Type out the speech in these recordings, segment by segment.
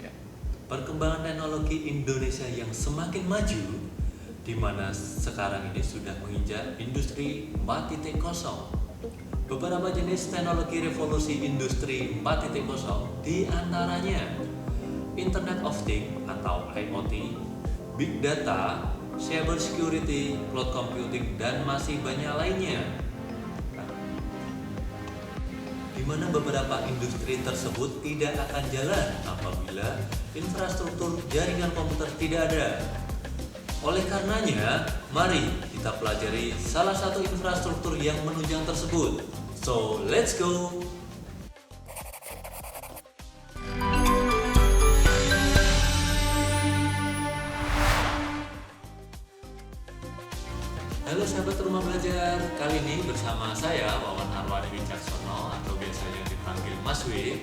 Ya. Perkembangan teknologi Indonesia yang semakin maju, di mana sekarang ini sudah menginjak industri 4.0. Beberapa jenis teknologi revolusi industri 4.0 diantaranya Internet of Things atau IoT, Big Data, Cyber Security, Cloud Computing, dan masih banyak lainnya. Di mana beberapa industri tersebut tidak akan jalan apabila infrastruktur jaringan komputer tidak ada. Oleh karenanya, mari kita pelajari salah satu infrastruktur yang menunjang tersebut. So, let's go! Halo sahabat Rumah Belajar, kali ini bersama saya Wawan Arwani Wicaksono atau biasanya dipanggil Mas W.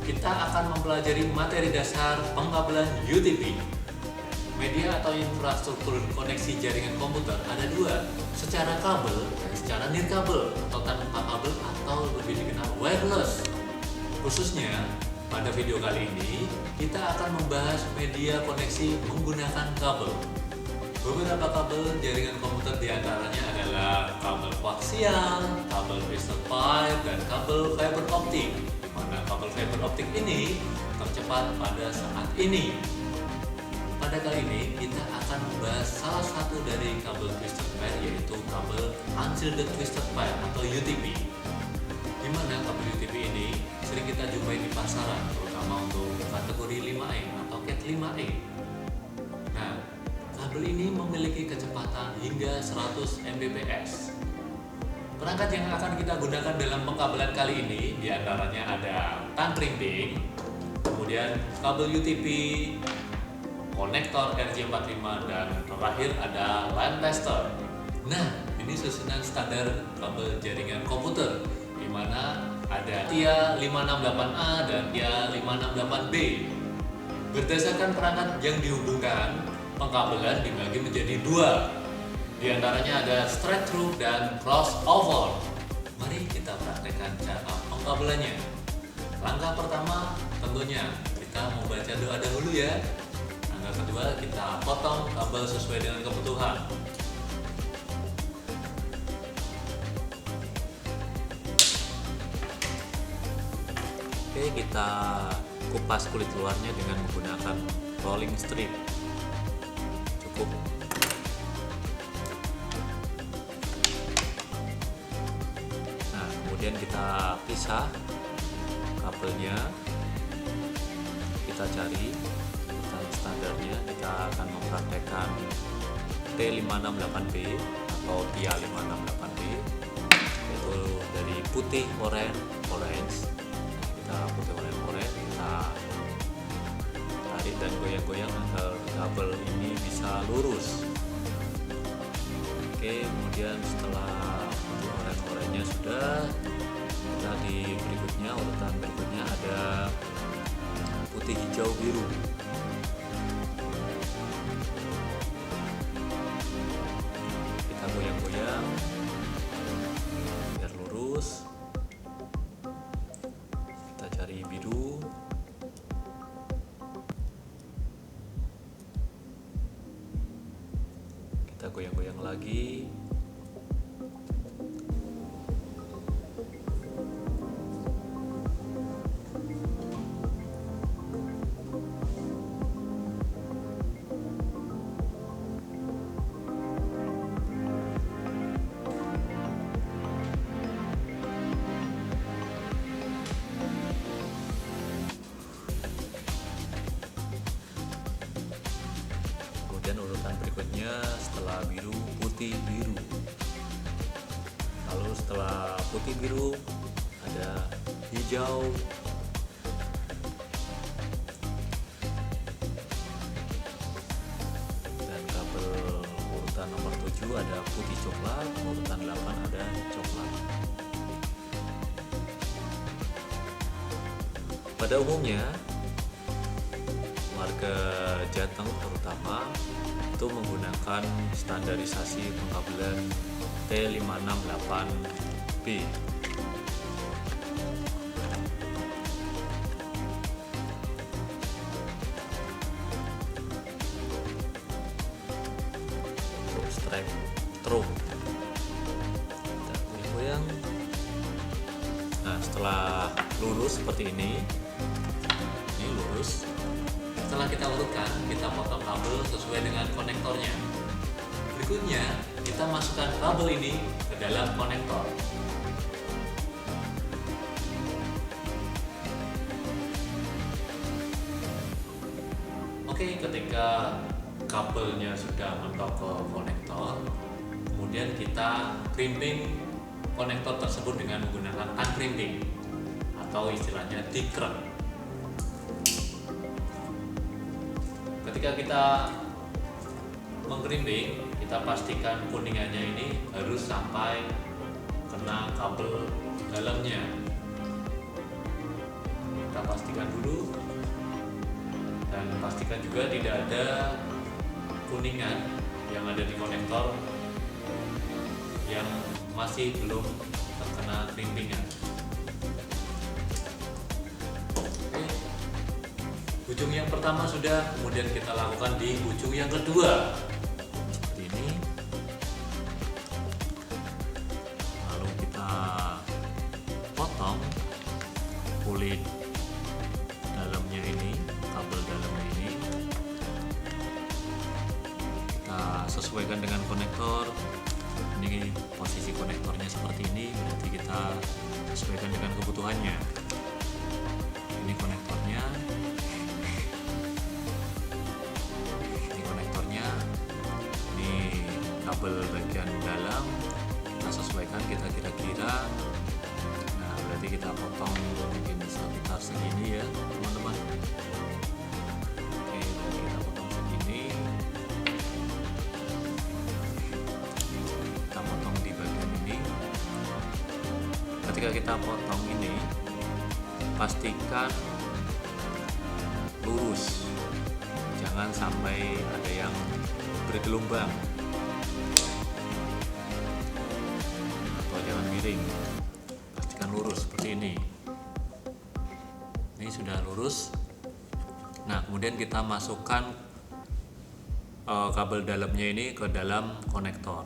Kita akan mempelajari materi dasar pengkabelan UTP. Media atau infrastruktur koneksi jaringan komputer ada dua, secara kabel dan secara nirkabel atau tanpa kabel atau lebih dikenal wireless. Khususnya pada video kali ini kita akan membahas media koneksi menggunakan kabel. Beberapa kabel jaringan komputer diantaranya adalah kabel koaksial, kabel whistle pipe, dan kabel fiber optik. Di mana kabel fiber optik ini tercepat pada saat ini. Pada kali ini kita akan membahas salah satu dari kabel twisted pair, yaitu kabel unshielded twisted pair atau UTP. Di mana kabel UTP ini sering kita jumpai di pasaran, terutama untuk kategori 5E atau Cat 5E. Nah, kabel ini memiliki kecepatan hingga 100 Mbps. Perangkat yang akan kita gunakan dalam pengkabelan kali ini diantaranya ada tank-rimping, kemudian kabel UTP, konektor RJ45, dan terakhir ada line tester. Nah, ini susunan standar kabel jaringan komputer, di mana ada TIA 568A dan TIA 568B. Berdasarkan perangkat yang dihubungkan, pengkabelan dibagi menjadi dua. Di antaranya ada straight through dan crossover. Mari kita praktekkan cara pengkabelannya. Langkah pertama tentunya kita membaca doa dahulu ya. Langkah kedua kita potong kabel sesuai dengan kebutuhan. Oke, kita kupas kulit luarnya dengan menggunakan rolling strip. Cukup. Nah, kemudian kita pisah kabelnya, kita cari standarnya. Kita akan mempraktekkan T568B atau TIA 568B, yaitu dari putih orange. Kita putih orange kita tarik dan goyang-goyang agar kabel ini bisa lurus. Oke, kemudian setelah putih orange-nya sudah, kita di berikutnya, urutan berikutnya ada putih hijau biru. Kita goyang-goyang biar lurus. Kita cari biru. Kita goyang-goyang lagi. Kemudian urutan berikutnya setelah biru, putih, biru. Lalu setelah putih, biru ada hijau, dan kabel urutan nomor 7 ada putih coklat, urutan 8 ada coklat. Pada umumnya warga Jateng terutama itu menggunakan standarisasi pengkabelan T568B. strike through. Kita goyang. Nah, setelah lurus seperti ini lurus. Setelah kita urutkan, kita potong kabel sesuai dengan konektornya. Berikutnya, kita masukkan kabel ini ke dalam konektor. Oke, ketika kabelnya sudah mentok ke konektor, kemudian kita crimping konektor tersebut dengan menggunakan uncrimping atau istilahnya dikrek. Ketika kita mengkrimping, kita pastikan kuningannya ini harus sampai kena kabel dalamnya. Kita pastikan dulu, dan pastikan juga tidak ada kuningan yang ada di konektor yang masih belum terkena crimpingan. Ujung yang pertama sudah, kemudian kita lakukan di ujung yang kedua seperti ini. Lalu kita potong kulit dalamnya ini, kabel dalamnya ini. Kita sesuaikan dengan konektor. Ini posisi konektornya seperti ini, berarti kita sesuaikan dengan kebutuhannya. Ini konektornya. Kabel bagian dalam kita sesuaikan, kita kira-kira. Nah, berarti kita potong mungkin sekitar segini ya teman-teman. Oke, berarti kita potong segini. Kita potong di bagian ini. Ketika kita potong ini, pastikan lurus, jangan sampai ada yang bergelombang. Miring, pastikan lurus seperti ini. Ini sudah lurus. Nah, kemudian kita masukkan kabel dalamnya ini ke dalam konektor.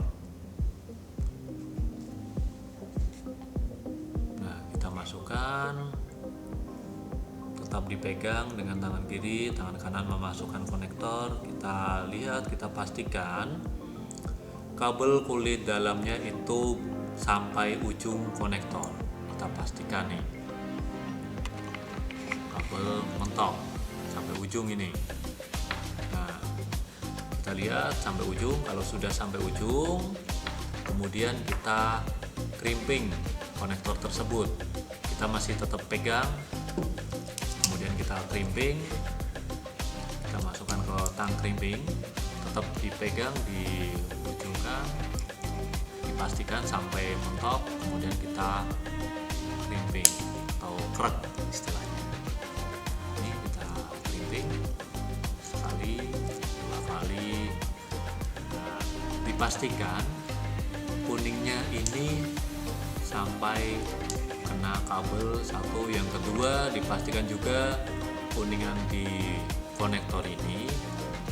Nah, kita masukkan, tetap dipegang dengan tangan kiri, tangan kanan memasukkan konektor. Kita lihat, kita pastikan kabel kulit dalamnya itu sampai ujung konektor. Kita pastikan nih, kabel mentok sampai ujung ini. Nah, kita lihat sampai ujung. Kalau sudah sampai ujung, kemudian kita crimping konektor tersebut. Kita masih tetap pegang, kemudian kita crimping. Kita masukkan ke tang crimping, tetap dipegang, diujungkan, pastikan sampai mentok, kemudian kita crimping atau krek istilahnya. Ini kita crimping sekali, dua kali. Nah, dipastikan kuningnya ini sampai kena kabel satu. Yang kedua, dipastikan juga kuningan di konektor ini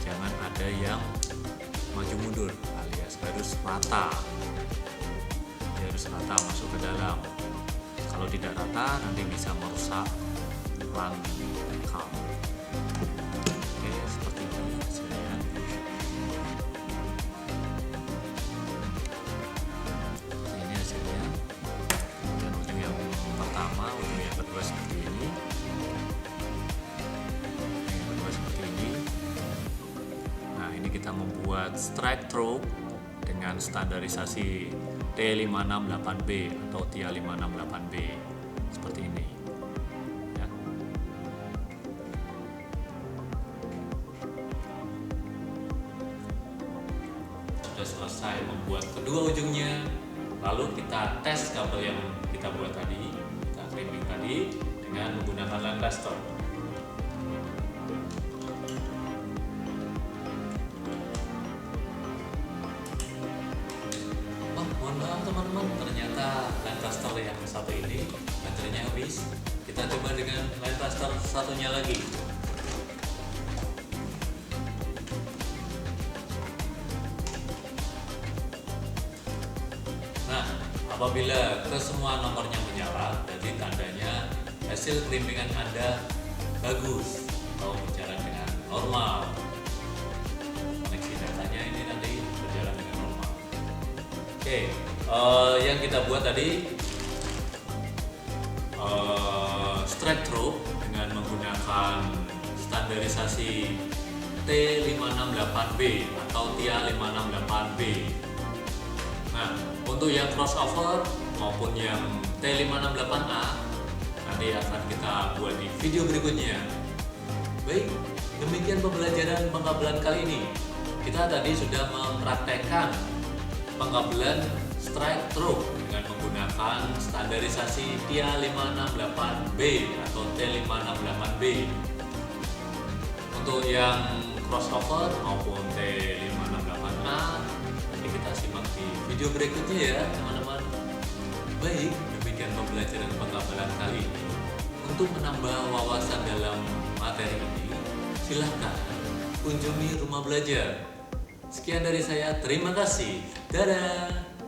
jangan ada yang maju mundur alias harus rata. Harus rata masuk ke dalam. Kalau tidak rata nanti bisa merusak run kabel. Oke, seperti ini hasilnya. Ini hasilnya. Kemudian ujung yang pertama, ujung yang kedua seperti ini. Yang kedua seperti ini. Nah, ini kita membuat strike through dengan standarisasi T568B atau TIA 568B seperti ini ya. Sudah selesai membuat kedua ujungnya, lalu kita tes kabel yang kita buat tadi, kita crimping tadi dengan menggunakan Lancaster. Teman-teman, ternyata Lancaster yang satu ini baterainya habis. Kita coba dengan Lancaster satunya lagi. Apabila kesemua nomornya menyala, berarti tandanya hasil krimpingan Anda bagus atau berjalan dengan normal. Koneksi datanya ini nanti berjalan dengan normal. Oke, yang kita buat tadi strike through dengan menggunakan standarisasi T568B atau TIA 568B. Nah, untuk yang crossover maupun yang T568A nanti akan kita buat di video berikutnya. Baik, demikian pembelajaran pengkabelan kali ini. Kita tadi sudah mempraktekkan pengkabelan strike through dengan menggunakan standarisasi TIA 568B atau T568B. Untuk yang crossover maupun T568A nanti kita simak di video berikutnya ya teman-teman. Baik, demikian pembelajaran pengkabelan kali ini. Untuk menambah wawasan dalam materi ini, silahkan kunjungi rumah belajar. Sekian dari saya, terima kasih. Dadah.